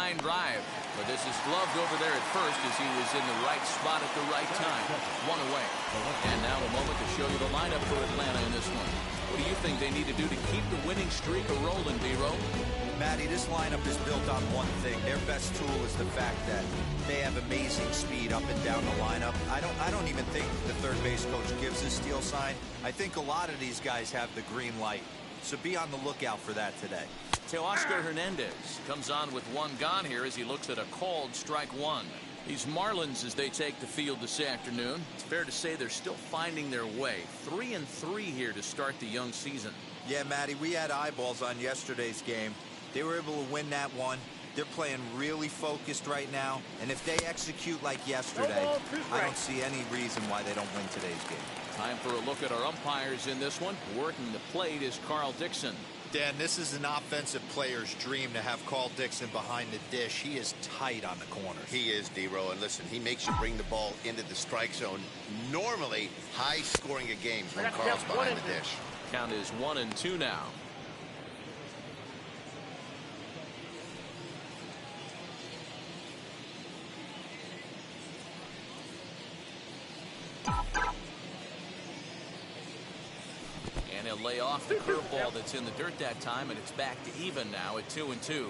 line drive. But this is gloved over there at first as he was in the right spot at the right time. One away. And now a moment to show you the lineup for Atlanta in this one. What do you think they need to do to keep the winning streak rolling, B-Row? Matty, this lineup is built on one thing. Their best tool is the fact that they have amazing speed up and down the lineup. I don't even think the third base coach gives a steal sign. I think a lot of these guys have the green light. So be on the lookout for that today. Teoscar Hernandez comes on with one gone here as he looks at a called strike one. These Marlins, as they take the field this afternoon, it's fair to say they're still finding their way. 3-3 here to start the young season. Yeah, Matty, we had eyeballs on yesterday's game. They were able to win that one. They're playing really focused right now. And if they execute like yesterday, I don't see any reason why they don't win today's game. Time for a look at our umpires in this one. Working the plate is Carl Dixon. Dan, this is an offensive player's dream to have Carl Dixon behind the dish. He is tight on the corners. He is, D-Row, and listen, he makes you bring the ball into the strike zone. Normally, high scoring of games when Carl's behind the dish. Count is 1-2 now. And he'll lay off the curveball that's in the dirt that time, and it's back to even now at 2-2.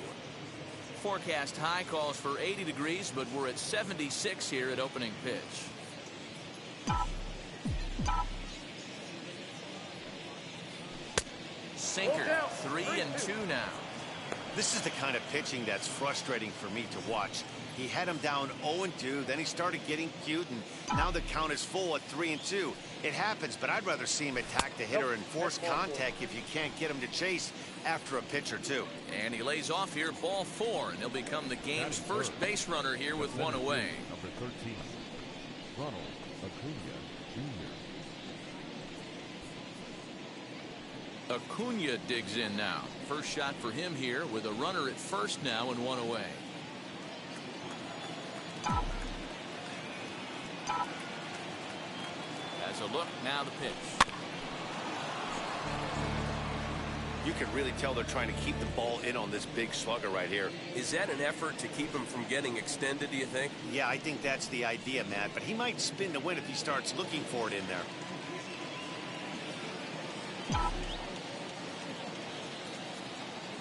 Forecast high calls for 80 degrees, but we're at 76 here at opening pitch. Sinker, 3-2 now. This is the kind of pitching that's frustrating for me to watch. He had him down 0-2, then he started getting cute, and now the count is full at 3-2. It happens, but I'd rather see him attack the hitter and force contact if you can't get him to chase after a pitch or two. And he lays off here, ball 4, and he'll become the game's first base runner here with one away. Number 13, Ronald Acuna Jr. Acuna digs in now. First shot for him here with a runner at first now and one away. As a look, now the pitch. You can really tell they're trying to keep the ball in on this big slugger right here. Is that an effort to keep him from getting extended, do you think? Yeah, I think that's the idea, Matt, but he might spin to win if he starts looking for it in there.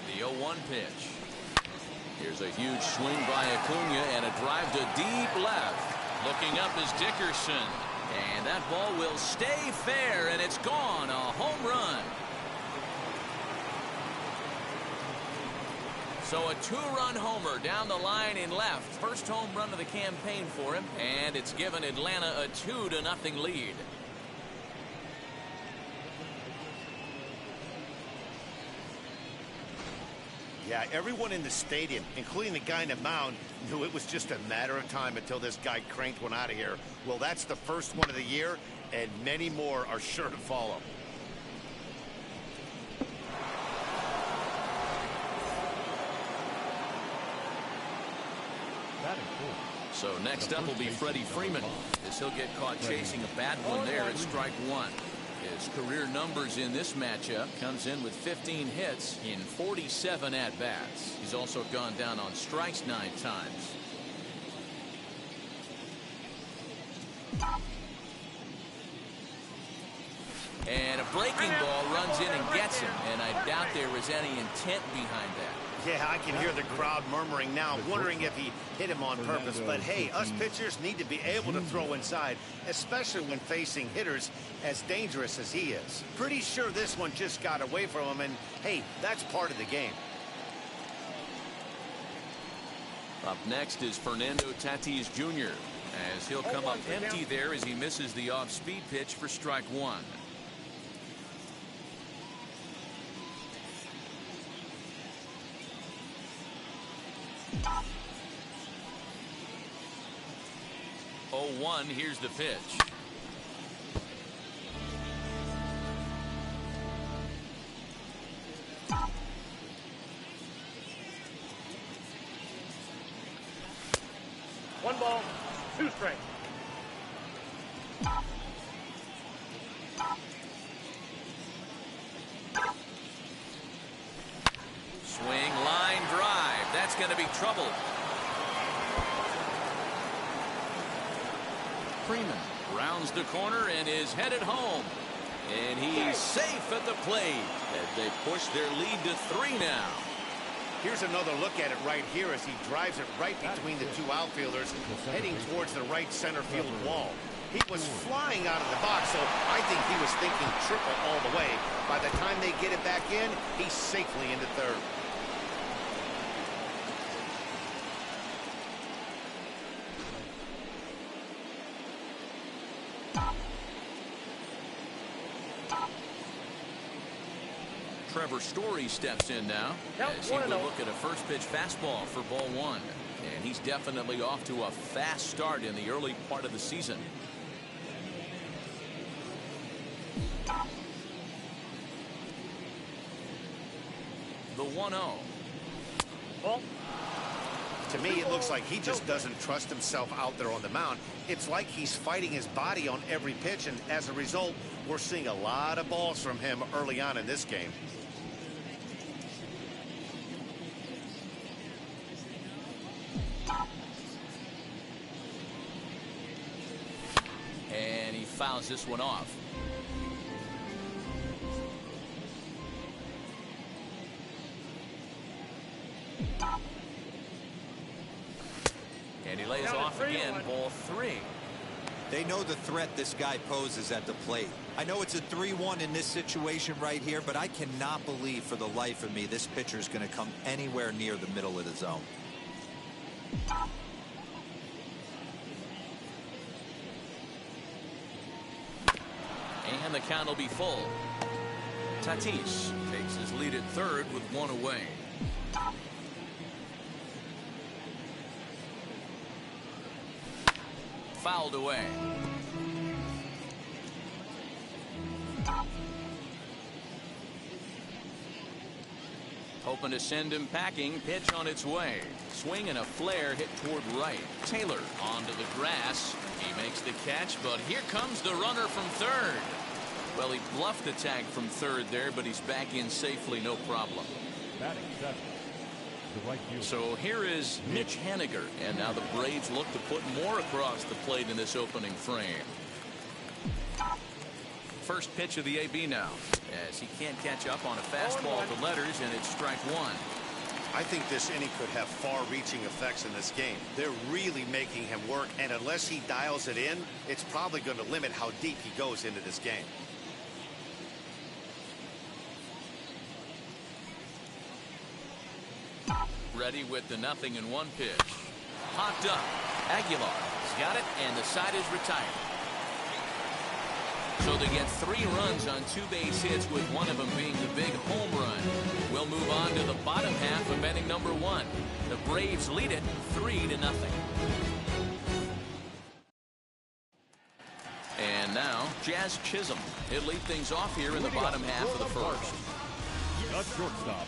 The 0-1 pitch. Here's a huge swing by Acuna and a drive to deep left. Looking up is Dickerson. And that ball will stay fair, and it's gone. A home run. So a two-run homer down the line in left. First home run of the campaign for him, and it's given Atlanta a 2-0 lead. Yeah, everyone in the stadium, including the guy in the mound, knew it was just a matter of time until this guy cranked one out of here. Well, that's the first one of the year, and many more are sure to follow. So next up will be Freddie Freeman, as he'll get caught chasing a bad one there at strike one. His career numbers in this matchup comes in with 15 hits in 47 at-bats. He's also gone down on strikes 9 times. And a breaking ball runs in and gets him, and I doubt there was any intent behind that. Yeah, I can hear the crowd murmuring now, wondering if he hit him on purpose. But hey, us pitchers need to be able to throw inside, especially when facing hitters as dangerous as he is. Pretty sure this one just got away from him, and hey, that's part of the game. Up next is Fernando Tatis Jr., as he'll come up empty there as he misses the off-speed pitch for strike one. Oh, 1, here's the pitch. One ball, 2 strikes. Swing, line drive. That's going going to be trouble. Freeman rounds the corner and is headed home. And he's safe at the plate as they push their lead to 3 now. Here's another look at it right here as he drives it right between the two outfielders, heading towards the right center field wall. He was flying out of the box, so I think he was thinking triple all the way. By the time they get it back in, he's safely into third. Trevor Story steps in now as he will look at a first pitch fastball for ball 1. And he's definitely off to a fast start in the early part of the season. The 1-0. Ball. To me, it looks like he just doesn't trust himself out there on the mound. It's like he's fighting his body on every pitch, and as a result, we're seeing a lot of balls from him early on in this game. And he fouls this one off. And he lays off again, ball 3. They know the threat this guy poses at the plate. I know it's a 3-1 in this situation right here, but I cannot believe for the life of me this pitcher is going to come anywhere near the middle of the zone. And the count will be full. Tatis takes his lead at third with 1 away. Fouled away. Hoping to send him packing. Pitch on its way. Swing and a flare hit toward right. Taylor onto the grass. He makes the catch, but here comes the runner from third. Well, he bluffed the tag from third there, but he's back in safely, no problem. Batting 7. The right fielder. So here is Mitch Haniger, and now the Braves look to put more across the plate in this opening frame. First pitch of the AB now, as he can't catch up on a fastball to letters, and it's strike 1. I think this inning could have far-reaching effects in this game. They're really making him work, and unless he dials it in, it's probably going to limit how deep he goes into this game. Ready with the 0-1 pitch. Popped up. Aguilar's got it, and the side is retired. So they get 3 runs on 2 base hits, with one of them being the big home run. We'll move on to the bottom half of inning number 1. The Braves lead it 3-0. And now Jazz Chisholm. He'll lead things off here in the bottom half of the first. A shortstop.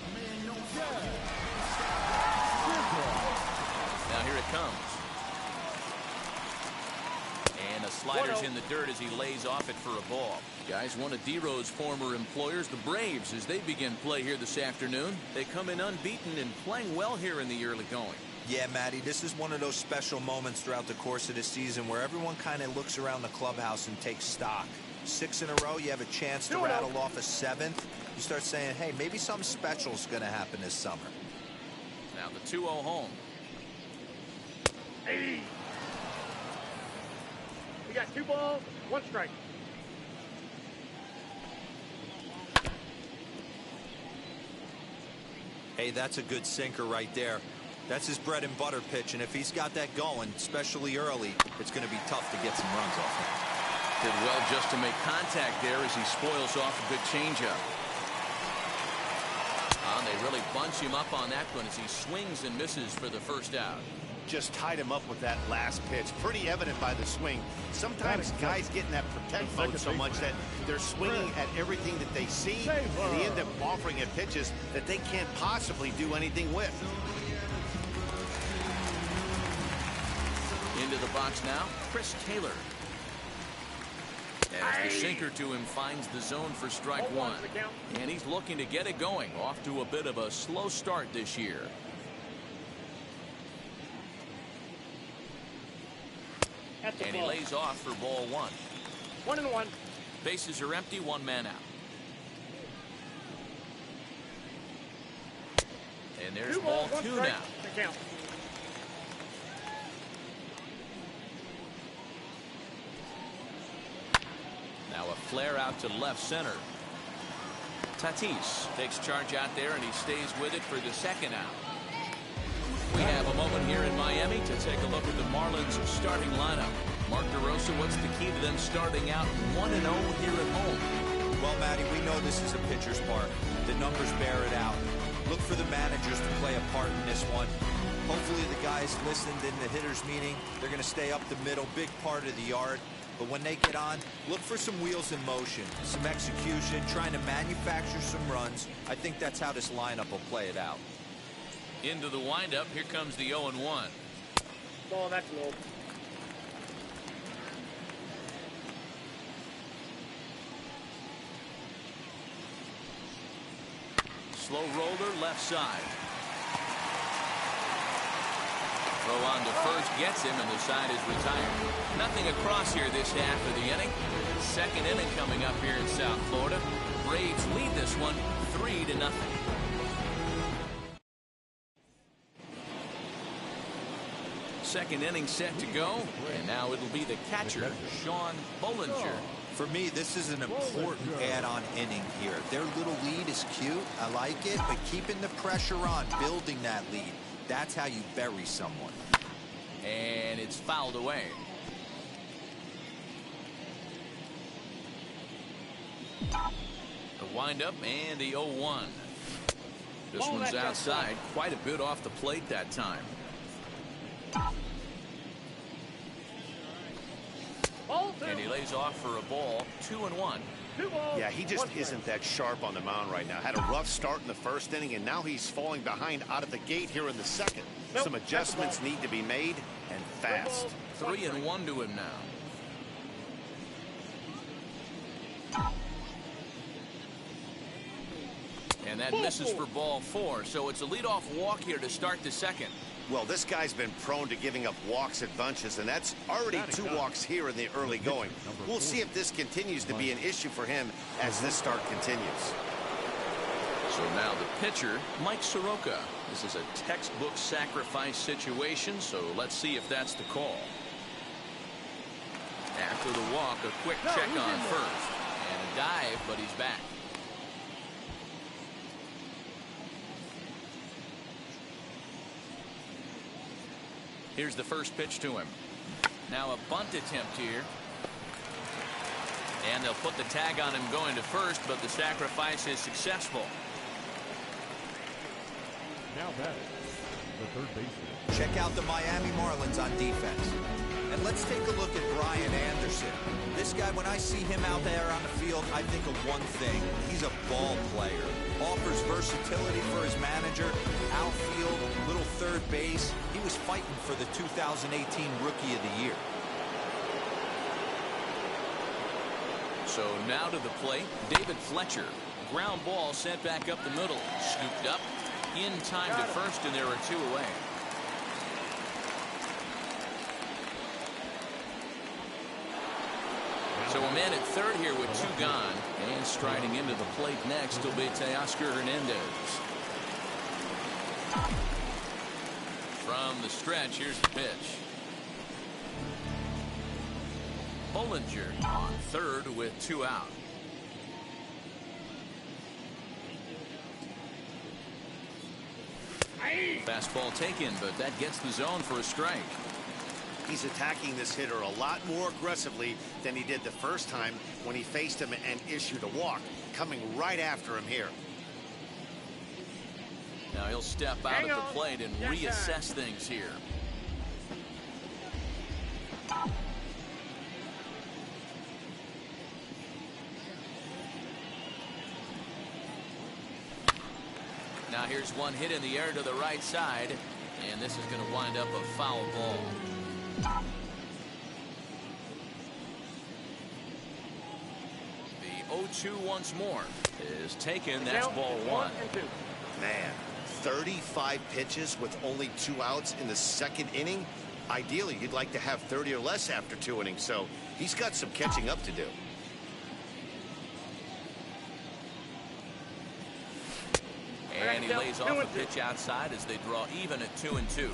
Now here it comes. And the slider's in the dirt as he lays off it for a ball. Guys, one of D-Rose former employers, the Braves, as they begin play here this afternoon. They come in unbeaten and playing well here in the early going. Yeah, Matty, this is one of those special moments throughout the course of the season where everyone kind of looks around the clubhouse and takes stock. 6 in a row, you have a chance to rattle off a 7th. You start saying, hey, maybe something special is going to happen this summer. Now the 2-0 home. Hey. We got 2 balls, 1 strike. Hey, that's a good sinker right there. That's his bread and butter pitch, and if he's got that going, especially early, it's going to be tough to get some runs off him. Did well just to make contact there as he spoils off a good changeup. They really bunch him up on that one as he swings and misses for the first out. Just tied him up with that last pitch. Pretty evident by the swing. Sometimes guys get in that protect mode so much that they're swinging at everything that they see, and they end up offering it pitches that they can't possibly do anything with. Into the box now, Chris Taylor. As the sinker to him finds the zone for strike 1. And he's looking to get it going. Off to a bit of a slow start this year. That's a And he ball. lays off for ball 1. 1-1. Bases are empty, 1 man out. And there's 2 ball balls, 1 2 strike. now. To count. Now a flare out to left center. Tatis takes charge out there, and he stays with it for the 2nd out. We have a moment here in Miami to take a look at the Marlins starting lineup. Mark DeRosa, what's the key to them starting out 1-0 here at home? Well, Matty, we know this is a pitcher's park. The numbers bear it out. Look for the managers to play a part in this one. Hopefully the guys listened in the hitters meeting. They're going to stay up the middle, big part of the yard. But when they get on, look for some wheels in motion, some execution, trying to manufacture some runs. I think that's how this lineup will play it out. Into the windup, here comes the 0-1. Ball, that's low. Slow roller left side. Throw on to first gets him, and the side is retired. Nothing across here this half of the inning. 2nd inning coming up here in South Florida. Braves lead this one 3-0. Second inning set to go, and now it'll be the catcher, Sean Bollinger. For me, this is an important add-on inning here. Their little lead is cute. I like it, but keeping the pressure on, building that lead, that's how you bury someone. And it's fouled away. The windup and the 0-1. This one's outside, quite a bit off the plate that time. And he lays off for a ball, 2-1. Yeah, he just isn't that sharp on the mound right now. Had a rough start in the 1st inning, and now he's falling behind out of the gate here in the 2nd. Some adjustments need to be made, and fast. 3-1 to him now. And that misses for ball 4, so it's a leadoff walk here to start the 2nd. Well, this guy's been prone to giving up walks at bunches, and that's already 2 walks here in the early going. We'll see if this continues to be an issue for him as this start continues. So now the pitcher, Mike Soroka. This is a textbook sacrifice situation, so let's see if that's the call. After the walk, a quick check on first. And a dive, but he's back. Here's the first pitch to him. Now a bunt attempt here. And they'll put the tag on him going to first, but the sacrifice is successful. Now batting, the 3rd baseman. Check out the Miami Marlins on defense. And let's take a look at Brian Anderson. This guy, when I see him out there on the field, I think of one thing. He's a ball player. Offers versatility for his manager. Outfield, little 3rd base. He was fighting for the 2018 Rookie of the Year. So now to the plate, David Fletcher. Ground ball sent back up the middle. Scooped up in time to first, and there are 2 away. So a man at 3rd here with 2 gone. And striding into the plate next will be Teoscar Hernandez. From the stretch, here's the pitch. Bollinger on 3rd with 2 out. Fastball taken, but that gets the zone for a strike. He's attacking this hitter a lot more aggressively than he did the first time when he faced him and issued a walk. Coming right after him here. Now he'll step out at the plate and reassess things here. Now here's one hit in the air to the right side, and this is going to wind up a foul ball. The 0-2 once more is taken. That's ball 1. Man, 35 pitches with only 2 outs in the 2nd inning. Ideally, you'd like to have 30 or less after 2 innings, so he's got some catching up to do. And he lays off a pitch outside as they draw even at 2-2.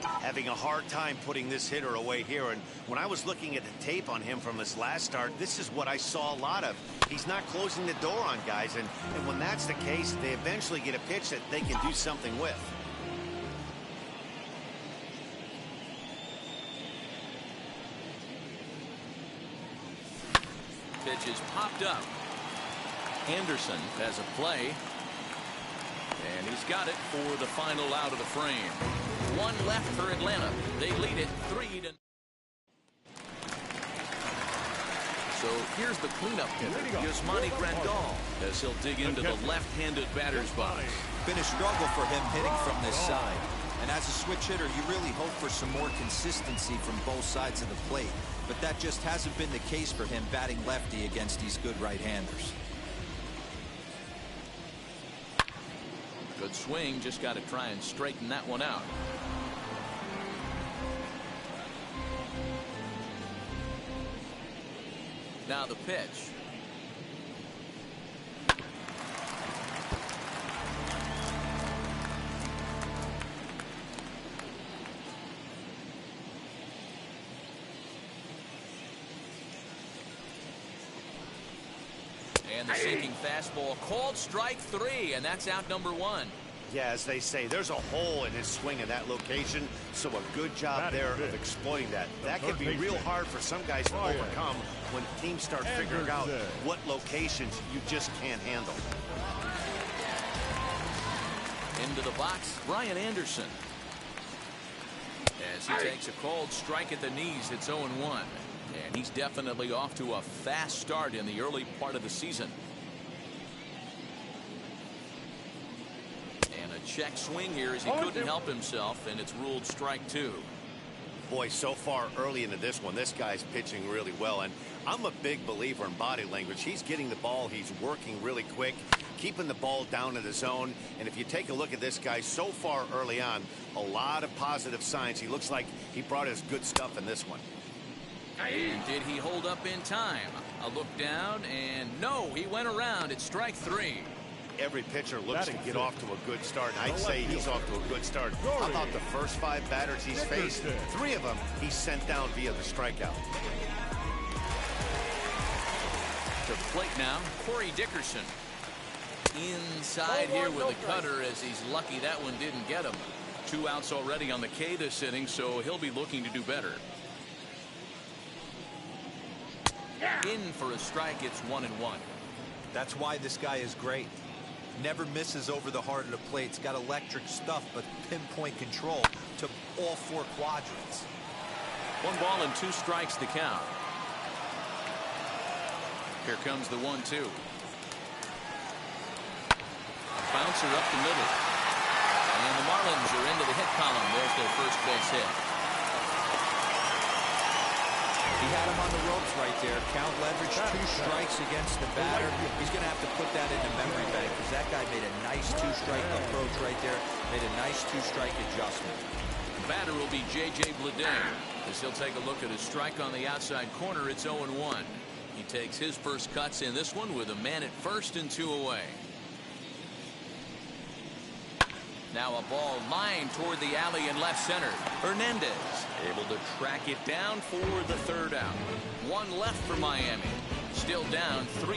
Having a hard time putting this hitter away here, and when I was looking at the tape on him from his last start, this is what I saw a lot of. He's not closing the door on guys, and when that's the case, they eventually get a pitch that they can do something with. Pitch is popped up. Anderson has a play. And he's got it for the final out of the frame. One left for Atlanta. They lead it 3-0. So here's the cleanup hitter, Yasmani Grandal, as he'll dig into the left-handed batter's box. Been a struggle for him hitting from this side. And as a switch hitter, you really hope for some more consistency from both sides of the plate. But that just hasn't been the case for him batting lefty against these good right-handers. Good swing, just got to try and straighten that one out. Now the pitch. And the sinking fastball called strike 3, and that's out number 1. Yeah, as they say, there's a hole in his swing in that location, so a good job there of exploiting that. That can be real hard for some guys to overcome when teams start figuring out what locations you just can't handle. Into the box, Brian Anderson. As he takes a called strike at the knees, it's 0-1. And he's definitely off to a fast start in the early part of the season. And a check swing here as he couldn't help himself, and it's ruled strike 2. Boy, so far early into this one, this guy's pitching really well. And I'm a big believer in body language. He's getting the ball. He's working really quick, keeping the ball down in the zone. And if you take a look at this guy so far early on, a lot of positive signs. He looks like he brought his good stuff in this one. And did he hold up in time? A look down, and no, he went around. It's strike 3. Every pitcher looks to get off to a good start. And I'd say he's off to a good start. How about the first 5 batters he's faced? 3 of them he's sent down via the strikeout. To plate now, Corey Dickerson. Inside here with a cutter, as he's lucky that one didn't get him. 2 outs already on the K this inning, so he'll be looking to do better. In for a strike, it's 1-1. That's why this guy is great. Never misses over the heart of the plate. He's got electric stuff, but pinpoint control to all 4 quadrants. 1 ball and 2 strikes the count. Here comes the 1-2. A bouncer up the middle. And the Marlins are into the hit column. There's their first base hit. He had him on the ropes right there. Count leverage, 2 strikes against the batter. He's going to have to put that in the memory bank because that guy made a nice 2-strike approach right there. Made a nice 2-strike adjustment. The batter will be J.J. Bleday as he'll take a look at his strike on the outside corner. It's 0-1. He takes his first cuts in this one with a man at first and 2 away. Now a ball lined toward the alley in left center. Hernandez able to track it down for the 3rd out. 1 left for Miami. Still down 3-0.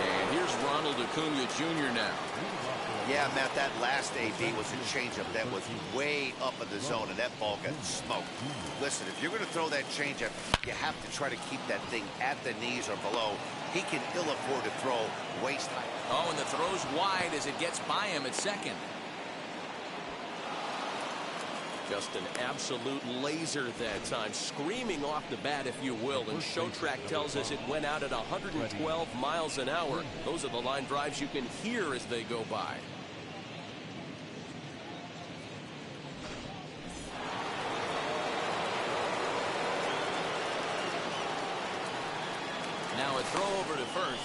And here's Ronald Acuna Jr. now. Yeah, Matt, that last AB was a changeup that was way up in the zone, and that ball got smoked. Listen, if you're going to throw that changeup, you have to try to keep that thing at the knees or below. He can ill afford to throw waist high. Oh, and the throw's wide as it gets by him at second. Just an absolute laser that time, screaming off the bat, if you will. And Showtrack tells us it went out at 112 miles an hour. Those are the line drives you can hear as they go by. Now a throw over to first.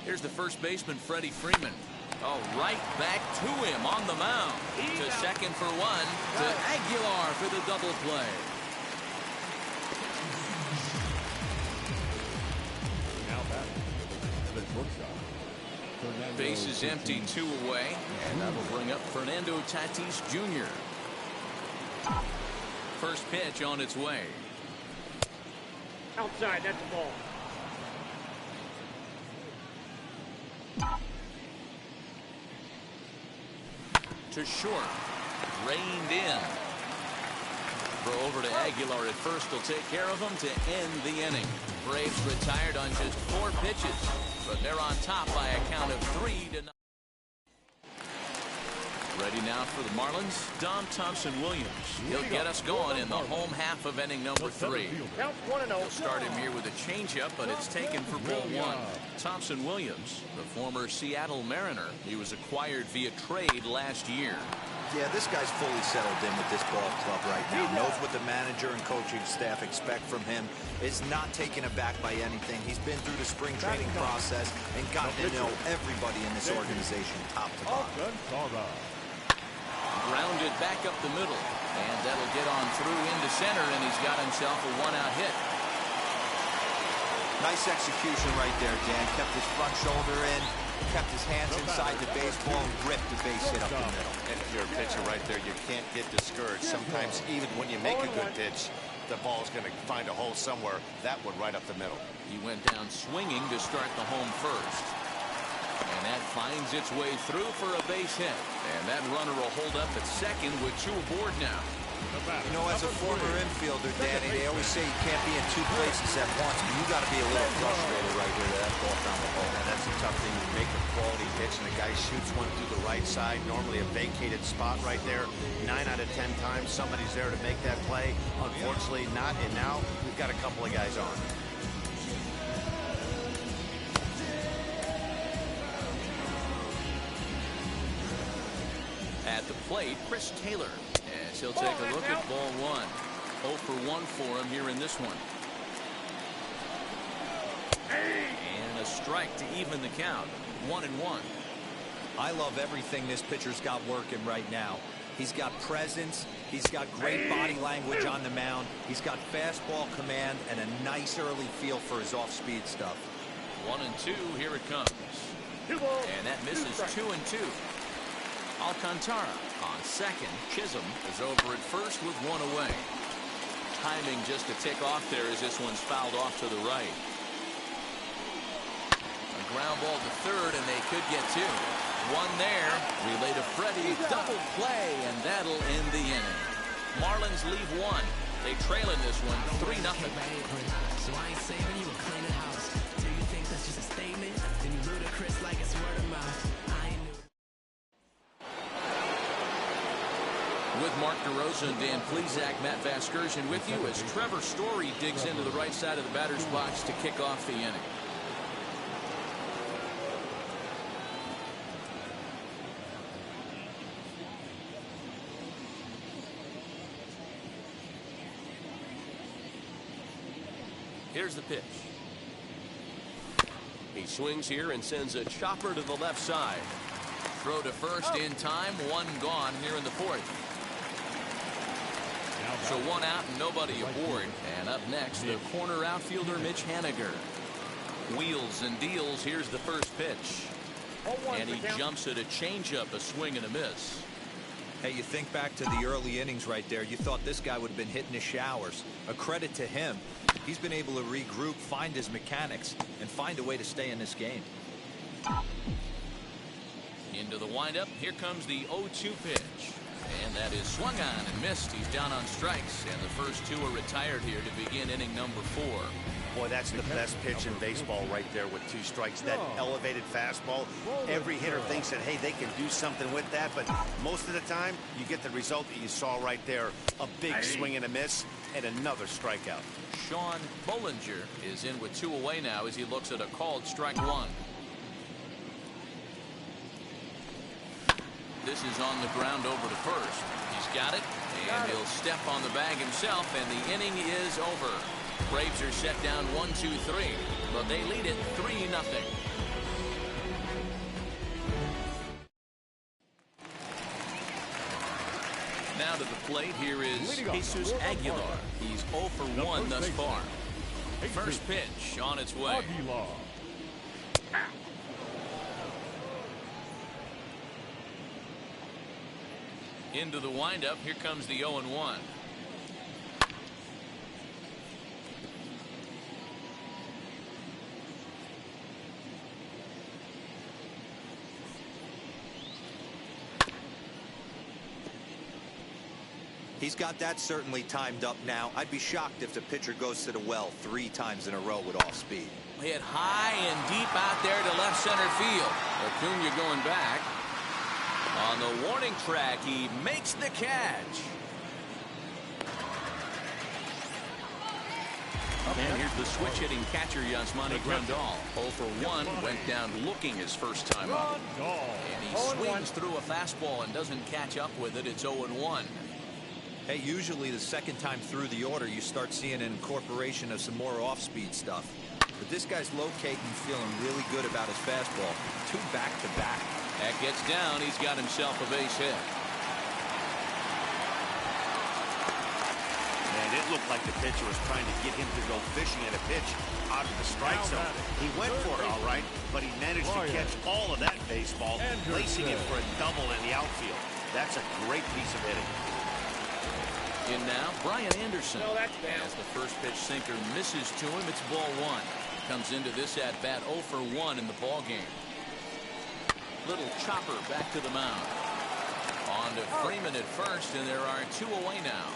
Here's the first baseman, Freddie Freeman. Oh, right back to him on the mound. To second for one. To Aguilar for the double play. Now batting, the shortstop, Fernando Base is empty, 2 away. And that'll bring up Fernando Tatis Jr. First pitch on its way. Outside, that's the ball. To short. Reined in. Throw over to Aguilar at first will take care of him to end the inning. Braves retired on just 4 pitches, but they're on top by a count of 3-0. Ready now for the Marlins, Dom Thompson-Williams. He'll get us going in the home half of inning number 3. Count 1-0. He'll start him here with a changeup, but it's taken for ball 1. Thompson-Williams, the former Seattle Mariner, he was acquired via trade last year. Yeah, this guy's fully settled in with this ball club right now. Knows what the manager and coaching staff expect from him. Is not taken aback by anything. He's been through the spring training process and gotten to know everybody in this organization top to bottom. Grounded back up the middle, and that'll get on through into center, and he's got himself a 1-out hit. Nice execution right there, Dan. Kept his front shoulder in, kept his hands inside the baseball, and ripped the base hit up the middle. And if you're a pitcher right there, you can't get discouraged. Sometimes even when you make a good pitch, the ball's going to find a hole somewhere. That one right up the middle. He went down swinging to start the home first. And that finds its way through for a base hit. And that runner will hold up at second with 2 aboard now. You know, as a former infielder, Danny, they always say you can't be in 2 places at once, but you got to be a little frustrated right here to that ball down the hole. And that's a tough thing. You make a quality pitch, and the guy shoots one through the right side, normally a vacated spot right there. 9 out of 10 times, somebody's there to make that play. Unfortunately, not. And now we've got a couple of guys on. At the plate, Chris Taylor, as he'll take a look at ball 1. 0 for 1 for him here in this one. And a strike to even the count. 1-1. I love everything this pitcher's got working right now. He's got presence. He's got great body language on the mound. He's got fastball command and a nice early feel for his off-speed stuff. 1-2. Here it comes. And that misses 2-2. Alcantara on second. Chisholm is over at first with 1 away. Timing just a tick off there as this one's fouled off to the right. A ground ball to third, and they could get 2. 1 there. Relay to Freddie. Double play, and that'll end the inning. Marlins leave 1. They trail in this one 3-0. So I ain't saving you a cleaning house. Do you think that's just a statement? Then you ludicrous like it's word of mouth. With Mark DeRosa and Dan Plesac, Matt Vasgersian with you as Trevor Story digs into the right side of the batter's box to kick off the inning. Here's the pitch. He swings here and sends a chopper to the left side. Throw to first in time. 1 gone here in the 4th. So 1 out and nobody aboard. And up next, the corner outfielder, Mitch Haniger. Wheels and deals. Here's the first pitch. And he jumps at a changeup, a swing and a miss. Hey, you think back to the early innings right there. You thought this guy would have been hitting the showers. A credit to him. He's been able to regroup, find his mechanics, and find a way to stay in this game. Into the windup. Here comes the 0-2 pitch. And that is swung on and missed. He's down on strikes. And the first 2 are retired here to begin inning number 4. Boy, that's the best pitch in baseball right there with 2 strikes. That elevated fastball. Every hitter thinks that, hey, they can do something with that. But most of the time, you get the result that you saw right there. A big swing and a miss and another strikeout. Sean Bollinger is in with 2 away now as he looks at a called strike 1. This is on the ground over to first. He's got it, and he'll step on the bag himself, and the inning is over. Braves are set down 1-2-3, but they lead it 3-0. Now to the plate, here is Jesus Aguilar. He's 0 for 1 thus far. First pitch on its way. Into the windup. Here comes the 0-1. He's got that certainly timed up now. I'd be shocked if the pitcher goes to the well 3 times in a row with off speed. Hit high and deep out there to left center field. Acuna going back. On the warning track, he makes the catch. And here's the switch-hitting catcher, Yasmani Grandal. 0 for 1, went down looking his first time up. And he swings through a fastball and doesn't catch up with it. It's 0-1. Hey, usually the second time through the order, you start seeing an incorporation of some more off-speed stuff. But this guy's locating, feeling really good about his fastball. 2 back-to-back. That gets down. He's got himself a base hit. And it looked like the pitcher was trying to get him to go fishing at a pitch out of the strike zone. He went for it all right, but he managed to catch all of that baseball, placing it for a double in the outfield. That's a great piece of hitting. In now, Brian Anderson. No, that's bad. As the first pitch sinker misses to him, it's ball 1. Comes into this at-bat 0 for 1 in the ball game. Little chopper back to the mound. On to Freeman at first, and there are 2 away now.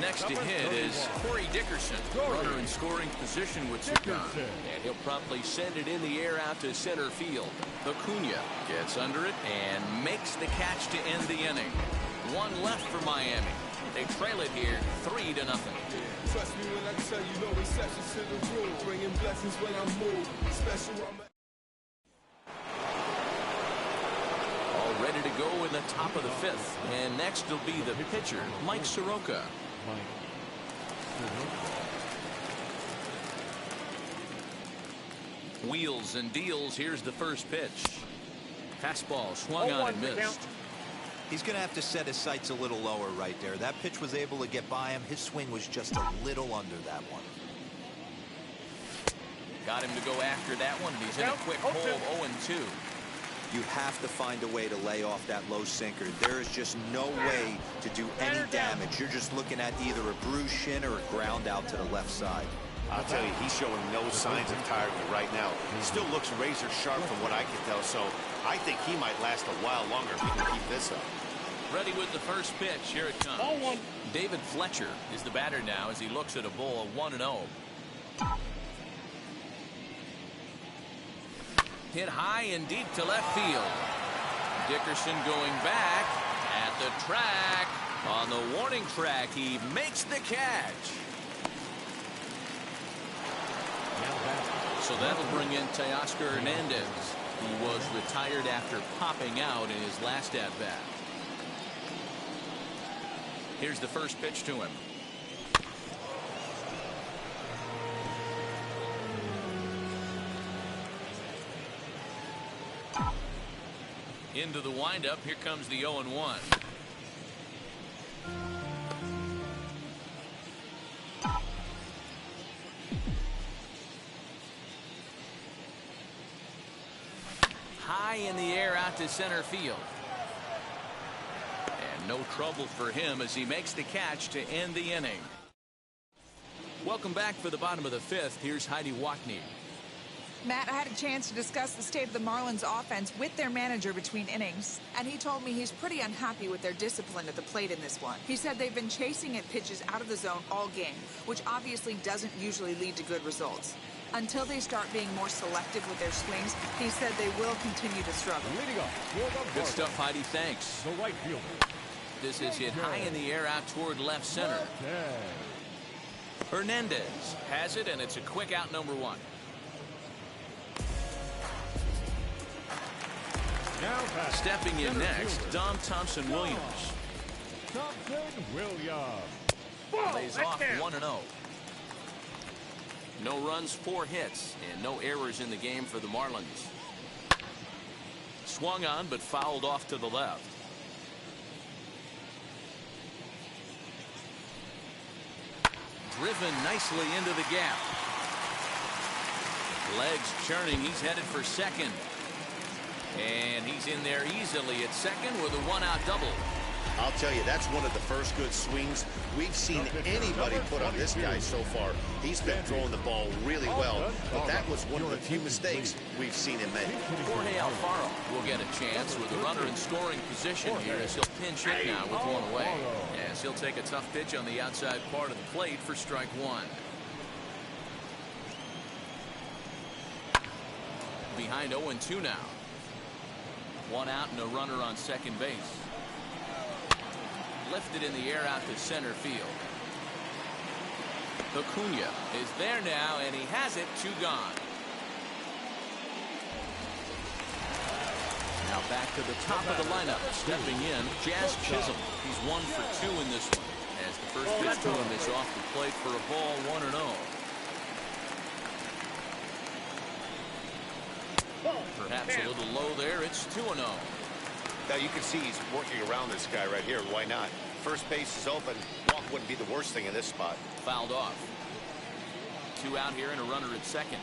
Next to hit is Corey Dickerson. Runner in scoring position with 2 gone. And he'll promptly send it in the air out to center field. Acuna gets under it and makes the catch to end the inning. 1 left for Miami. They trail it here 3-0. Trust me when I tell you, no exception to the rule. Bringing blessings when I move. Special. All ready to go in the top of the 5th. And next will be the pitcher, Mike Soroka. Wheels and deals. Here's the first pitch. Fastball swung on and missed. He's going to have to set his sights a little lower right there. That pitch was able to get by him. His swing was just a little under that one. Got him to go after that one. He's in a quick hole of 0-2. You have to find a way to lay off that low sinker. There is just no way to do any damage. You're just looking at either a bruised shin or a ground out to the left side. I'll tell you, he's showing no signs of tiredness right now. He still looks razor sharp from what I can tell, so I think he might last a while longer if he can keep this up. Ready with the first pitch. Here it comes. David Fletcher is the batter now as he looks at a ball of 1-0. Hit high and deep to left field. Dickerson going back at the track. On the warning track, he makes the catch. So that'll bring in Teoscar Hernandez. He was retired after popping out in his last at-bat. Here's the first pitch to him. Into the windup. Here comes the 0-1. High in the air out to center field. And no trouble for him as he makes the catch to end the inning. Welcome back for the bottom of the 5th. Here's Heidi Watney. Matt, I had a chance to discuss the state of the Marlins offense with their manager between innings, and he told me he's pretty unhappy with their discipline at the plate in this one. He said they've been chasing at pitches out of the zone all game, which obviously doesn't usually lead to good results. Until they start being more selective with their swings, he said they will continue to struggle. Good stuff, Heidi. Thanks. The right fielder. This is hit high in the air out toward left center. Hernandez has it, and it's a quick out, number 1. Stepping in next, Dom Thompson-Williams. Thompson-Williams. Lays off 1-0. No runs, 4 hits, and no errors in the game for the Marlins. Swung on, but fouled off to the left. Driven nicely into the gap. Legs churning. He's headed for second. And he's in there easily at second with a 1-out double. I'll tell you, that's one of the first good swings we've seen anybody put on this guy so far. He's been throwing the ball really well, but that was one of the few mistakes we've seen him make. Jorge Alfaro will get a chance with a runner in scoring position here as he'll pinch hit now with 1 away. As he'll take a tough pitch on the outside part of the plate for strike 1. Behind 0-2 now. 1 out and a runner on second base. Lifted in the air out to center field. Acuna is there now, and he has it. 2 gone. Now back to the top of the lineup. Stepping in, Jazz Chisholm. He's 1 for 2 in this one. As the first pitch to him is off the plate for a ball, 1-0. Perhaps a little low there. It's 2-0. Now you can see he's working around this guy right here. Why not? First base is open. Walk wouldn't be the worst thing in this spot. Fouled off. 2 out here and a runner at second.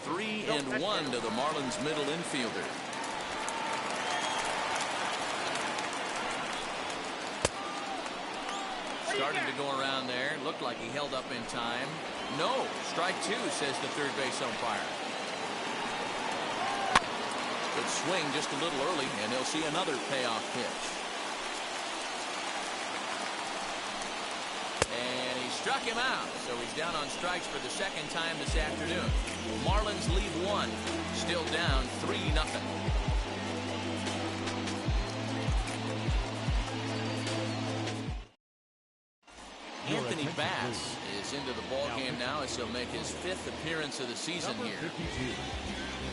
3-1 to the Marlins middle infielder. Started to go around there. Looked like he held up in time. No. Strike 2, says the third base umpire. Good swing just a little early, and they'll see another payoff pitch. And he struck him out, so he's down on strikes for the second time this afternoon. Marlins lead 1, still down 3-0. Anthony Bass is into the ball game now as he'll make his 5th appearance of the season here.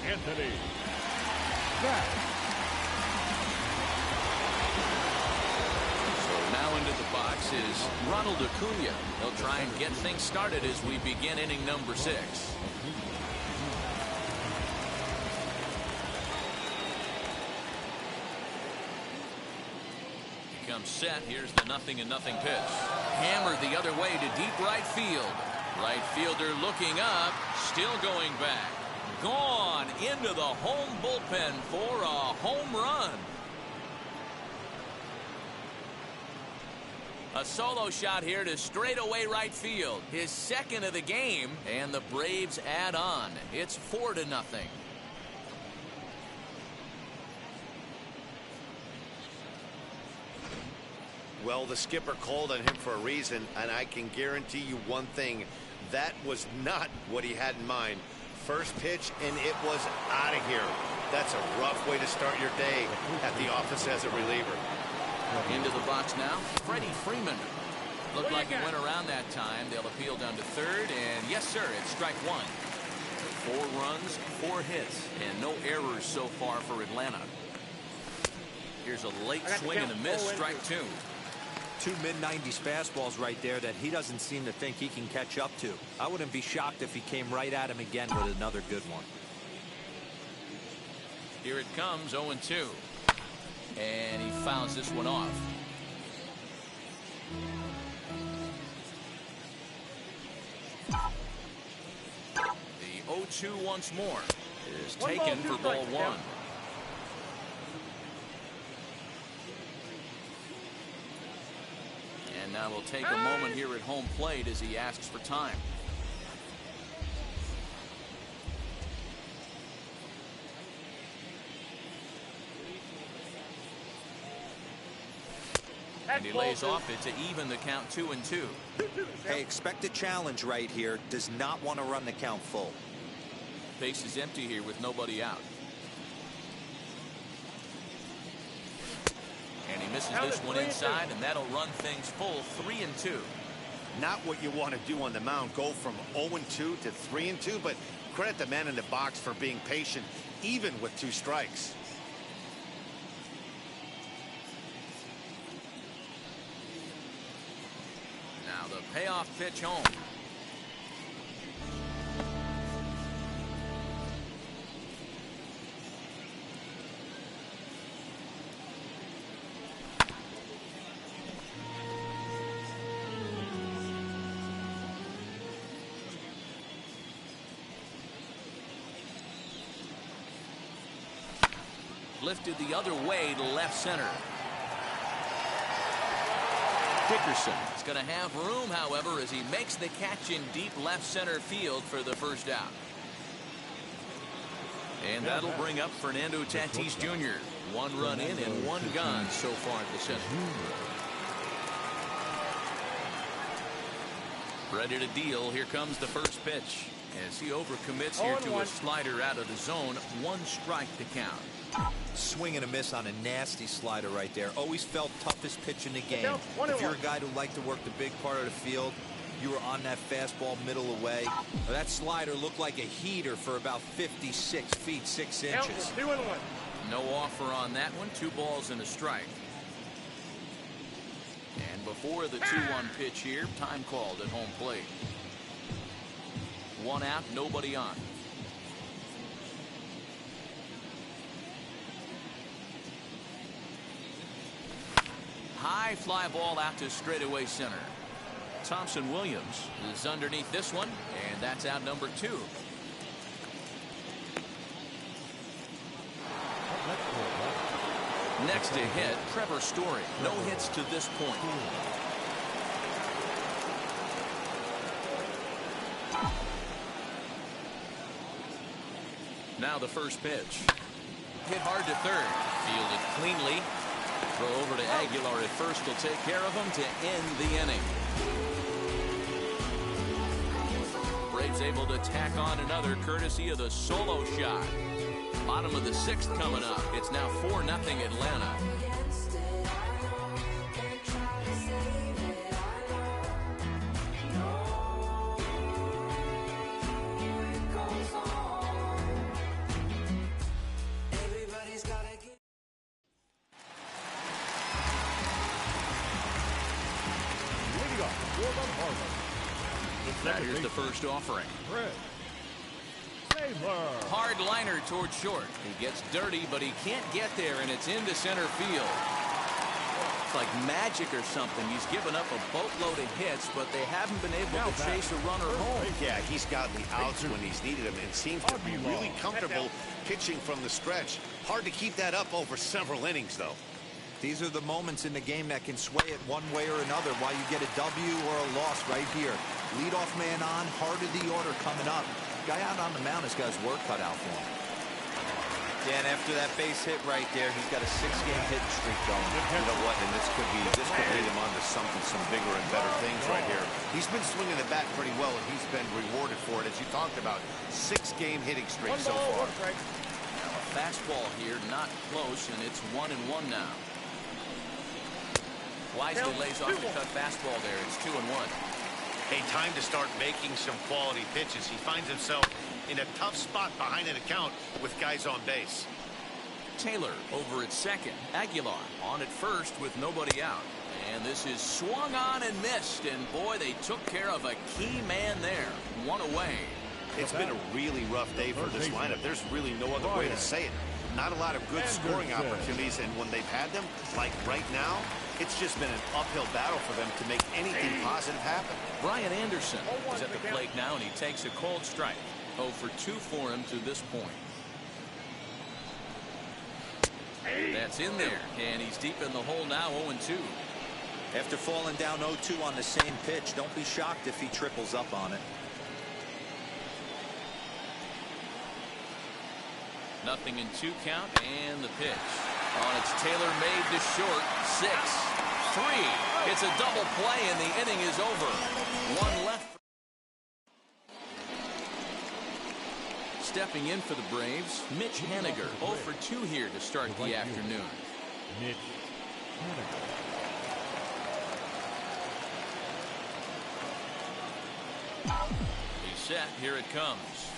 Anthony Bass. So now into the box is Ronald Acuna. He'll try and get things started as we begin inning number 6. Becomes set. Here's the 0-0 pitch. Hammered the other way to deep right field. Right fielder looking up, still going back. Gone into the home bullpen for a home run. A solo shot here to straightaway right field. His 2nd of the game, and the Braves add on. It's 4-0. Well, the skipper called on him for a reason, and I can guarantee you one thing. That was not what he had in mind. First pitch, and it was out of here. That's a rough way to start your day at the office as a reliever. Into the box now, Freddie Freeman. Looked like he went around that time. They'll appeal down to third, and yes, sir, it's strike 1. 4 runs, 4 hits, and no errors so far for Atlanta. Here's a late swing and a miss, strike 2. 2 mid-90s fastballs right there that he doesn't seem to think he can catch up to. I wouldn't be shocked if he came right at him again with another good one. Here it comes, 0-2. And he fouls this one off. The 0-2 once more is taken for ball 1. And now we'll take a moment here at home plate as he asks for time. And he lays off it to even the count 2-2. Hey, expect a challenge right here. Does not want to run the count full. Base is empty here with nobody out. And he misses this one inside, and that'll run things full, 3-2. Not what you want to do on the mound, go from 0-2 to 3-2, but credit the man in the box for being patient, even with 2 strikes. Now the payoff pitch home. Lifted the other way to left center. Dickerson is going to have room, however, as he makes the catch in deep left center field for the first out. And that'll bring up Fernando Tatis Jr. 1 run in and 1 gone so far at the center. Ready to deal. Here comes the first pitch. As he overcommits here to a slider out of the zone. 1 strike to count. Swing and a miss on a nasty slider right there. Always felt toughest pitch in the game. If you're a guy who liked to work the big part of the field, you were on that fastball middle away. That slider looked like a heater for about 56 feet 6 inches. 2-1. No offer on that one. 2 balls and a strike. And before the 2-1 pitch here, time called at home plate. 1 out, nobody on. High fly ball out to straightaway center. Thompson Williams is underneath this one, and that's out number 2. Next to hit, Trevor Story. No hits to this point. Now the first pitch. Hit hard to third. Fielded cleanly. Throw over to Aguilar at first will take care of him to end the inning. Braves able to tack on another courtesy of the solo shot. Bottom of the 6th coming up. It's now 4-0 Atlanta. Now here's the first offering. Hard liner towards short. He gets dirty, but he can't get there, and it's into center field. It's like magic or something. He's given up a boatload of hits, but they haven't been able to chase a runner home. Yeah, he's gotten the outs when he's needed them and seems to be really comfortable pitching from the stretch. Hard to keep that up over several innings, though. These are the moments in the game that can sway it one way or another, while you get a W or a loss right here. Leadoff man on, heart of the order coming up. Guy out on the mound has got his work cut out for him. Yeah, and after that base hit right there, he's got a 6-game hitting streak going. You know what, and this could lead him on to something, some bigger and better things right here. He's been swinging the bat pretty well, and he's been rewarded for it, as you talked about. 6-game hitting streak so far. Now a fastball here, not close, and it's 1-1 now. Wisely lays off the cut fastball there. It's 2-1. Hey, time to start making some quality pitches. He finds himself in a tough spot behind an account with guys on base. Taylor over at second. Aguilar on at first with nobody out. And this is swung on and missed. And boy, they took care of a key man there. 1 away. It's been a really rough day for this lineup. There's really no other way to say it. Not a lot of good scoring opportunities, and when they've had them, like right now, it's just been an uphill battle for them to make anything positive happen. Brian Anderson is at the plate now, and he takes a cold strike. 0 for 2 for him to this point. That's in there, and he's deep in the hole now, 0-2. After falling down 0-2 on the same pitch, don't be shocked if he triples up on it. Nothing in 2 count, and the pitch. On it's Taylor made to short. 6-3. It's a double play, and the inning is over. 1 left. Stepping in for the Braves, Mitch Haniger. 0 for 2 here to start the afternoon. Mitch Haniger. set. Here it comes.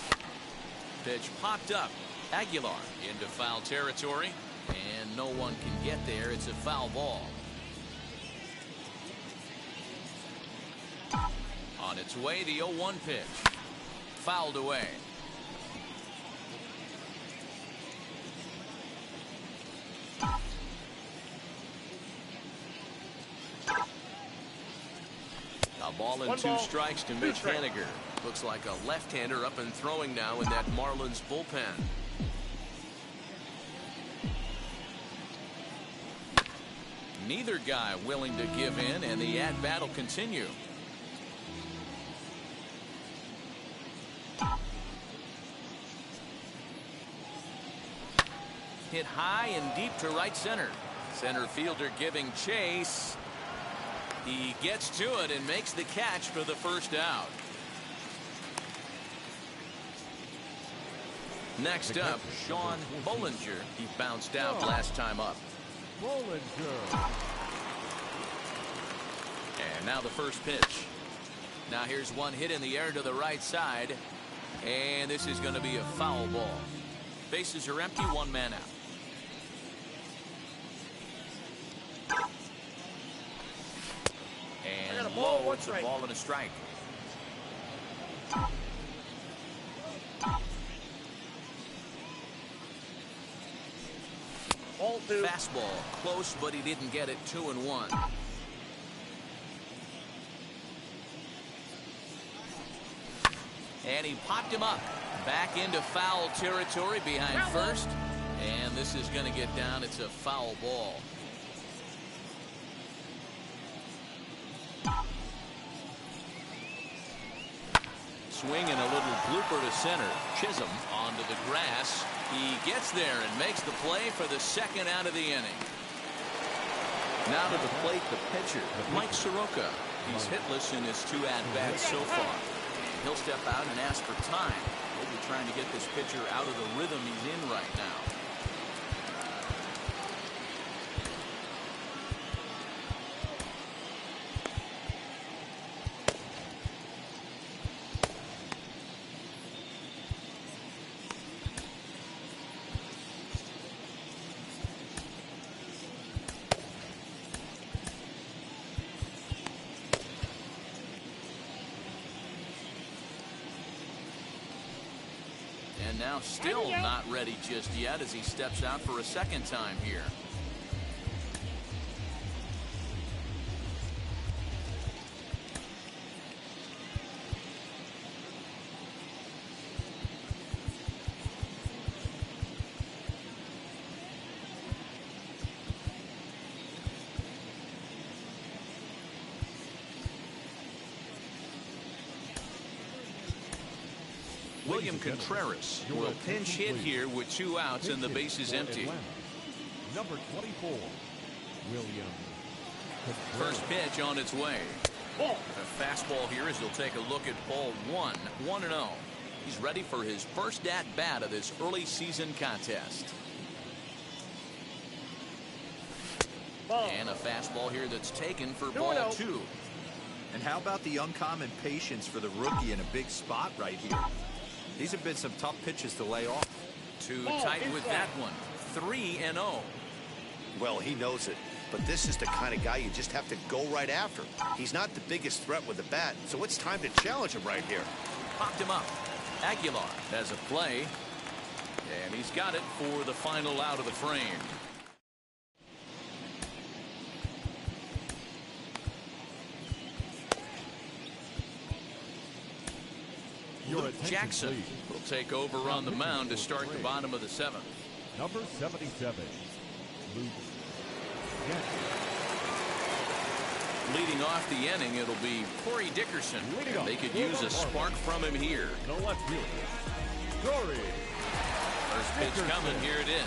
Pitch popped up. Aguilar into foul territory, and no one can get there. It's a foul ball. On its way, the 0-1 pitch. Fouled away. A ball and 2 strikes to Mitch Haniger. Looks like a left-hander up and throwing now in that Marlins bullpen. Neither guy willing to give in, and the at-bat will continue. Hit high and deep to right center. Center fielder giving chase. He gets to it and makes the catch for the first out. Next up, Sean Bollinger. He bounced out last time up. Bollinger. And now the first pitch. Now here's one hit in the air to the right side. And this is going to be a foul ball. Bases are empty, 1 man out. And low, it's a ball and a strike. Fastball close, but he didn't get it. 2-1. And he popped him up back into foul territory behind first, and this is going to get down. It's a foul ball. Swing and a little blooper to center. Chisholm onto the grass. He gets there and makes the play for the second out of the inning. Now to the plate, the pitcher, Mike Soroka. He's hitless in his 2 at-bats so far. He'll step out and ask for time. Maybe trying to get this pitcher out of the rhythm he's in right now. And now still not ready just yet as he steps out for a second time here. William Contreras will pinch hit here with 2 outs and the base is empty. Number 24, William Contreras. First pitch on its way. A fastball here as he'll take a look at ball 1. 1-0. He's ready for his first at-bat of this early season contest. And a fastball here that's taken for ball 2. And how about the uncommon patience for the rookie in a big spot right here? These have been some tough pitches to lay off. Too tight with that one. 3-0. Well, he knows it. But this is the kind of guy you just have to go right after. He's not the biggest threat with the bat, so it's time to challenge him right here. Popped him up. Aguilar has a play. And he's got it for the final out of the frame. Luke Jackson will take over on the mound to start the bottom of the 7th. Number 77, Luke Jackson. Leading off the inning, it'll be Corey Dickerson. And they could use a spark from him here. The left fielder, Corey. First pitch coming. Here it is.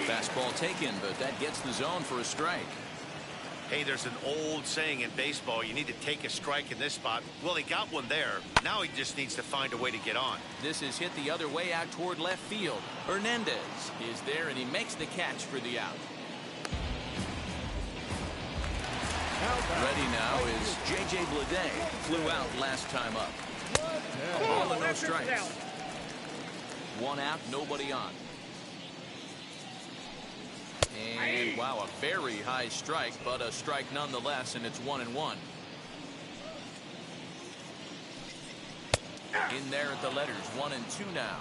Fastball taken, but that gets the zone for a strike. Hey, there's an old saying in baseball, you need to take a strike in this spot. Well, he got one there. Now he just needs to find a way to get on. This is hit the other way out toward left field. Hernandez is there, and he makes the catch for the out. Ready now is J.J. Bleday. Flew out last time up. A ball and no strikes. One out, nobody on. And wow, a very high strike, but a strike nonetheless, and it's 1-1. In there at the letters, 1-2 now.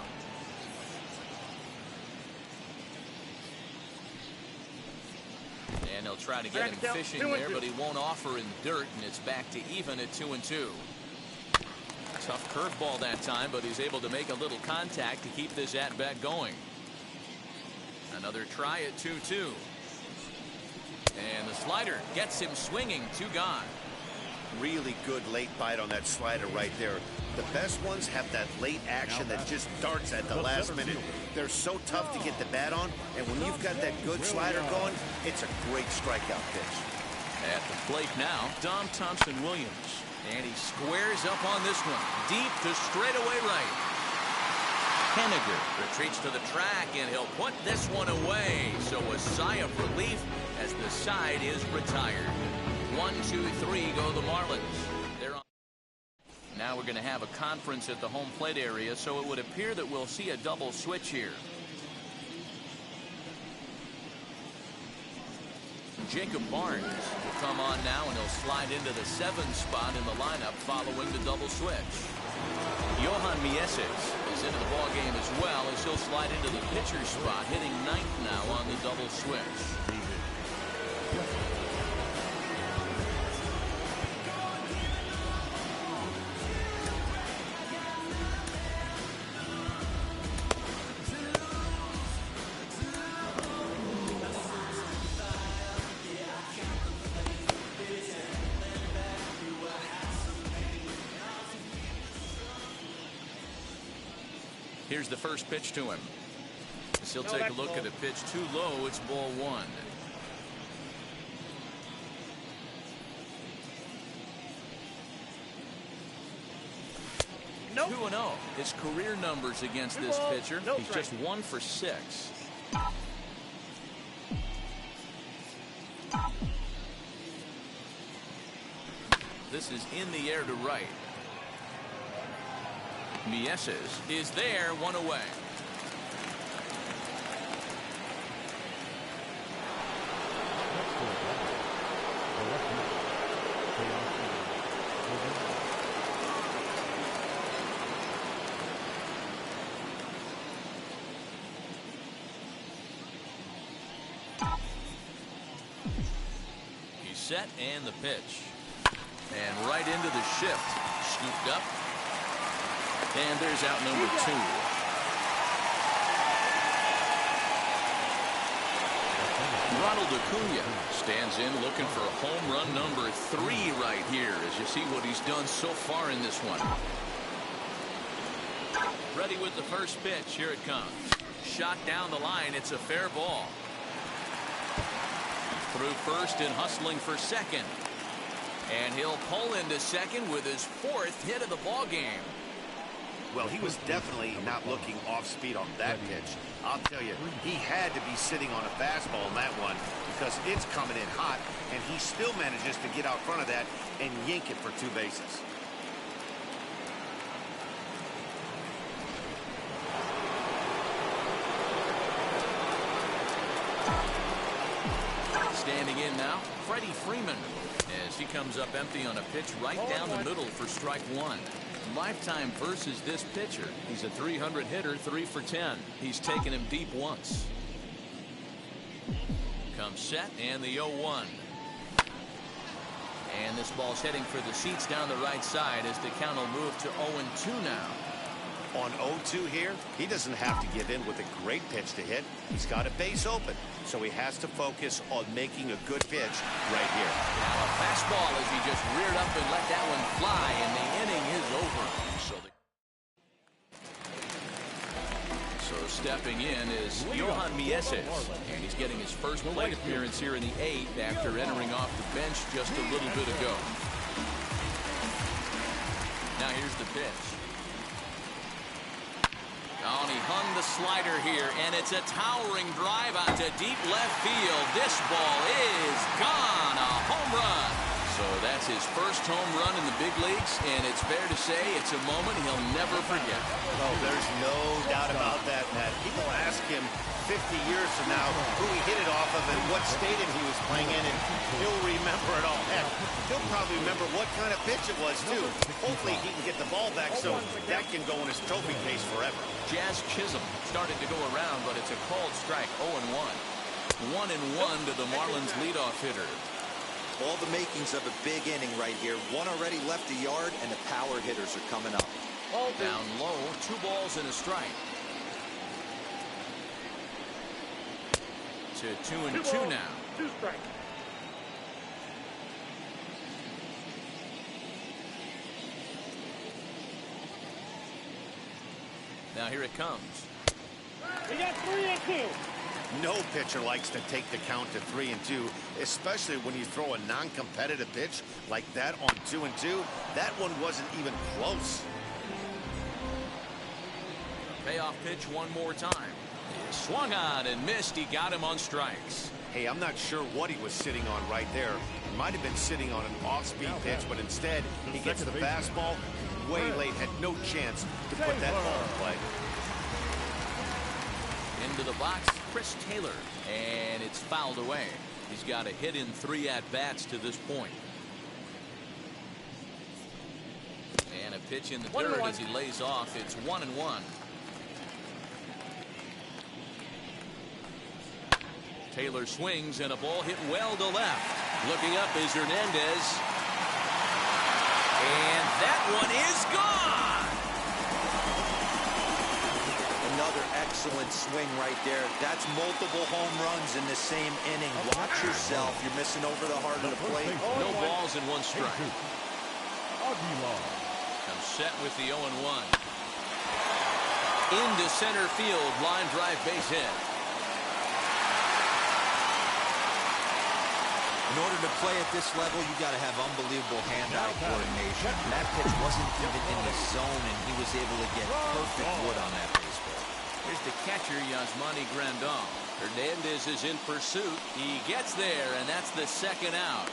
And they'll try to get him fishing there, but he won't offer in dirt, and it's back to even at 2-2. Tough curveball that time, but he's able to make a little contact to keep this at-bat going. Another try at 2-2. And the slider gets him swinging. 2 gone. Really good late bite on that slider right there. The best ones have that late action that just darts at the last minute. They're so tough to get the bat on, and when you've got that good slider going, it's a great strikeout pitch. At the plate now, Dom Thompson-Williams. And he squares up on this one. Deep to straightaway right. Henniger retreats to the track, and he'll put this one away. So a sigh of relief as the side is retired. 1, 2, 3 go the Marlins. They're on. Now we're going to have a conference at the home plate area, so it would appear that we'll see a double switch here. Jacob Barnes will come on now, and he'll slide into the 7th spot in the lineup following the double switch. Johan Mieses is into the ballgame as well, as he'll slide into the pitcher spot, hitting 9th now on the double switch. Here's the first pitch to him. He'll take a look at a pitch too low. It's ball 1. Nope. 2-0. His career numbers against this pitcher. He's just 1 for 6. This is in the air to right. Mieses is there, 1 away. He's set, and the pitch. And right into the shift. Scooped up. And there's out number 2. Ronald Acuna stands in looking for home run number 3 right here, as you see what he's done so far in this one. Ready with the first pitch. Here it comes. Shot down the line. It's a fair ball. Through first and hustling for second. And he'll pull into second with his 4th hit of the ball game. Well, he was definitely not looking off speed on that pitch. I'll tell you, he had to be sitting on a fastball on that one because it's coming in hot, and he still manages to get out front of that and yank it for 2 bases. Standing in now, Freddie Freeman, as he comes up empty on a pitch right down the middle for strike 1. Lifetime versus this pitcher. He's a 300 hitter, 3 for 10. He's taken him deep once. Comes set, and the 0-1. And this ball's heading for the seats down the right side as the count will move to 0-2 now. On 0-2 here, he doesn't have to give in with a great pitch to hit. He's got a base open, so he has to focus on making a good pitch right here. Now a fastball as he just reared up and let that one fly, and the inning is over. So stepping in is Johan Mieses, and he's getting his first plate appearance here in the 8th after entering off the bench just a little bit ago. Now here's the pitch. Oh, and he hung the slider here, and it's a towering drive out to deep left field. This ball is gone. A home run. So that's his first home run in the big leagues, and it's fair to say it's a moment he'll never forget. Oh, there's no doubt about that, Matt. People ask him 50 years from now who he hit it off of and what stadium he was playing in, and he'll remember it all. Heck, he'll probably remember what kind of pitch it was, too. Hopefully he can get the ball back so that can go in his trophy case forever. Jazz Chisholm started to go around, but it's a called strike, 0-1. 1-1 to the Marlins leadoff hitter. All the makings of a big inning right here. One already left the yard, and the power hitters are coming up. Down low, 2 balls and a strike. To 2-2 now. 2 strikes. Now here it comes. We got 3-2. No pitcher likes to take the count to 3-2, especially when you throw a non-competitive pitch like that on 2-2. That one wasn't even close. Payoff pitch one more time. He swung on and missed. He got him on strikes. Hey, I'm not sure what he was sitting on right there. He might have been sitting on an off-speed pitch, but instead he gets the fastball way late, had no chance to put that ball in play. Into the box, Chris Taylor, and it's fouled away. He's got a hit in 3 at-bats to this point. And a pitch in the dirt as he lays off. It's 1-1. Taylor swings, and a ball hit well to left. Looking up is Hernandez. And that one is gone! Another excellent swing right there. That's multiple home runs in the same inning. Watch yourself. You're missing over the heart of the plate. No balls and 1 strike. Comes set with the 0-1. Into center field. Line drive base hit. In order to play at this level, you got to have unbelievable hand-eye coordination. That pitch wasn't even in the zone, and he was able to get perfect wood on that baseball. Here's the catcher, Yasmani Grandal. Hernandez is in pursuit. He gets there, and that's the 2nd out.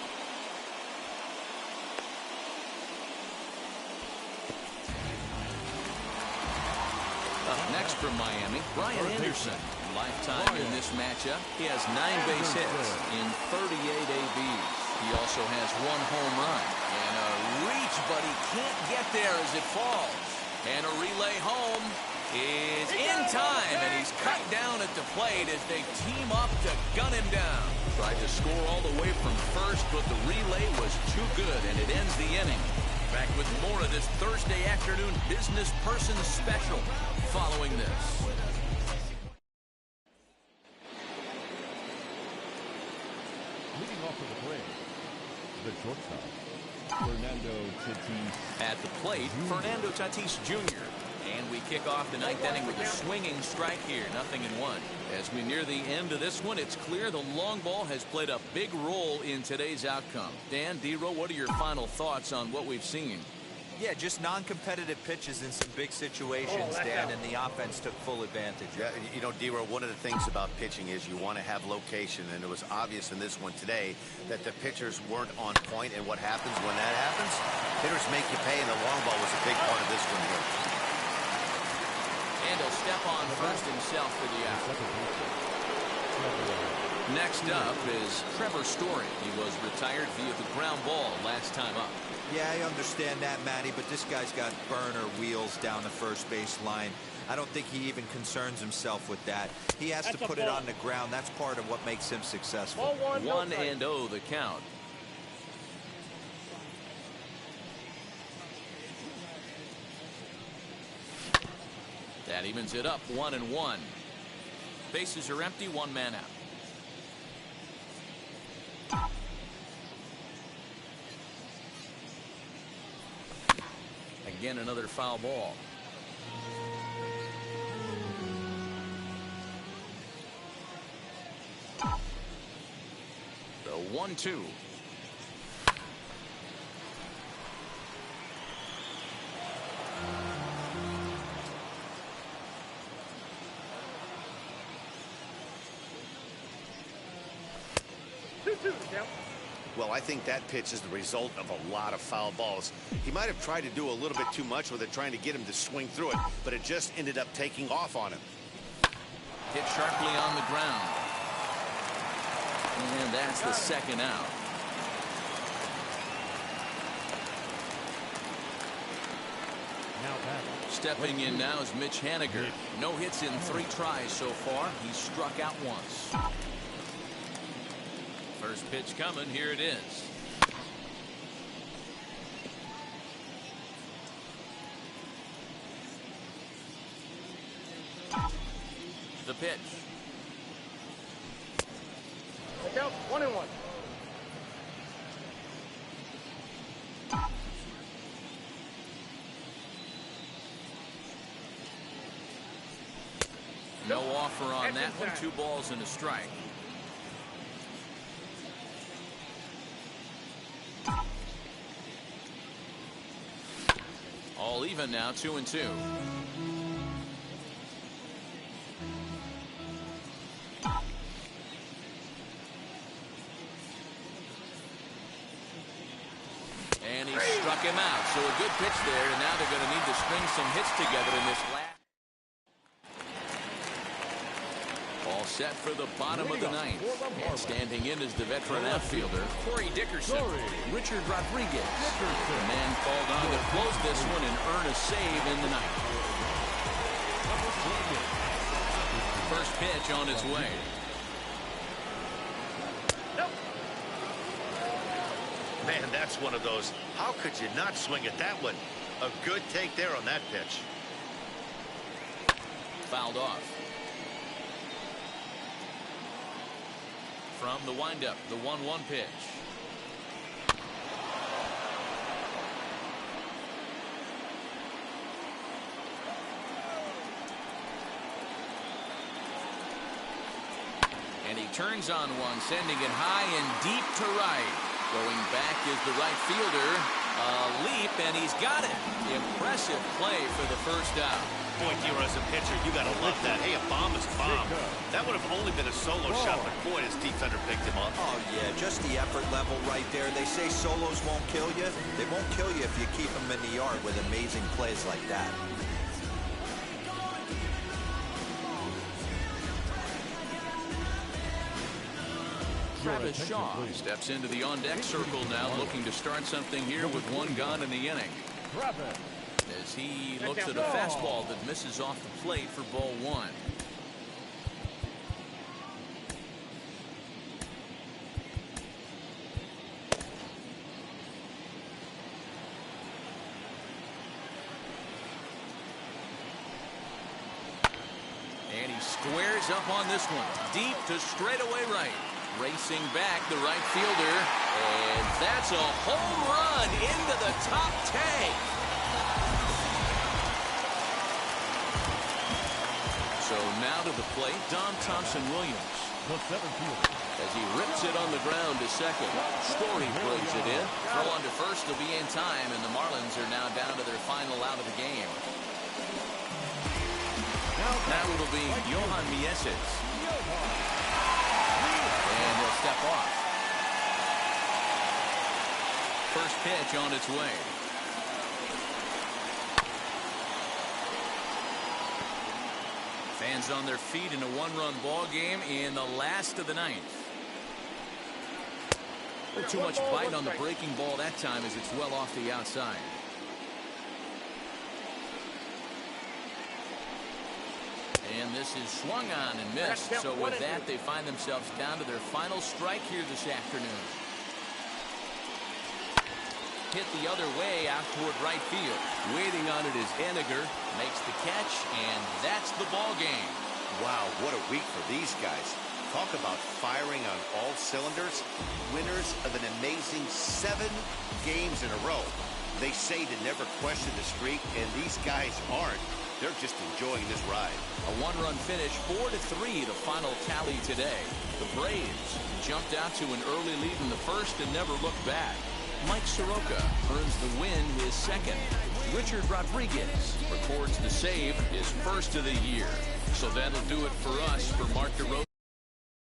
Up next from Miami, Brian Anderson. Lifetime in this matchup. He has 9 base hits in 38 ABs. He also has 1 home run. And a reach, but he can't get there as it falls. And a relay home is in time, and he's cut down at the plate as they team up to gun him down. Tried to score all the way from first, but the relay was too good, and it ends the inning. Back with more of this Thursday afternoon business person special following this. Leading off for the Braves, the shortstop, Fernando Tatis. At the plate, Fernando Tatis Jr. And we kick off the 9th inning with a swinging strike here, 0-1. As we near the end of this one, it's clear the long ball has played a big role in today's outcome. Dan, D-Row, what are your final thoughts on what we've seen? Yeah, just non-competitive pitches in some big situations, Dan, and the offense took full advantage. Yeah, you know, D-Row, one of the things about pitching is you want to have location, and it was obvious in this one today that the pitchers weren't on point, and what happens when that happens? Hitters make you pay, and the long ball was a big part of this one here. And he'll step on first himself for the out. Next up is Trevor Story. He was retired via the ground ball last time up. Yeah, I understand that, Matty, but this guy's got burner wheels down the first base line. I don't think he even concerns himself with that. He has to put it on the ground. That's part of what makes him successful. 1-0 the count. That evens it up, 1-1. Bases are empty, 1 man out. Again, another foul ball. The 1-2. Well, I think that pitch is the result of a lot of foul balls. He might have tried to do a little bit too much with it, trying to get him to swing through it, but it just ended up taking off on him. Hit sharply on the ground. And that's the second out. Stepping in now is Mitch Haniger. No hits in 3 tries so far. He's struck out once. First pitch coming. Here it is. The pitch. Look out, 1-1. No offer on that one. 2 balls and a strike. All even now, 2-2. And he struck him out. So a good pitch there, and now they're going to need to string some hits together in this last. All set for the bottom of the ninth. And standing in is the veteran outfielder, Corey Dickerson. Richard Rodriguez. The man called on to close this one and earn a save in the ninth. First pitch on its way. Man, that's one of those. How could you not swing at that one? A good take there on that pitch. Fouled off. From the windup, the 1-1 pitch. And he turns on one, sending it high and deep to right. Going back is the right fielder. A leap, and he's got it. Impressive play for the first out. Boy, Dero, as a pitcher, you got to love that. Hey, a bomb is a bomb. That would have only been a solo shot, but boy, his defender picked him up. Oh, yeah, just the effort level right there. They say solos won't kill you. They won't kill you if you keep them in the yard with amazing plays like that. Travis Shaw steps into the on-deck circle now, looking to start something here with 1 gone in the inning. As he looks at a fastball that misses off the plate for ball 1. And he squares up on this one. Deep to straightaway right. Racing back the right fielder. And that's a home run into the top tank. So now to the plate, Dom Thompson-Williams. As he rips it on the ground to second. Story brings it in. Throw on to first will be in time, and the Marlins are now down to their final out of the game. Now it'll be Johan Mieses. And he'll step off. First pitch on its way. Fans on their feet in a 1-run ball game in the last of the ninth. A little too much bite on the breaking ball that time as it's well off the outside. And this is swung on and missed. So with that, they find themselves down to their final strike here this afternoon. Hit the other way out toward right field. Waiting on it is Haniger. Makes the catch, and that's the ball game. Wow, what a week for these guys. Talk about firing on all cylinders. Winners of an amazing 7 games in a row. They say to never question the streak, and these guys aren't. They're just enjoying this ride. A 1-run finish, 4-3, the final tally today. The Braves jumped out to an early lead in the first and never looked back. Mike Soroka earns the win, his second. Richard Rodriguez records the save, his first of the year. So that'll do it for us. For Mark DeRosa.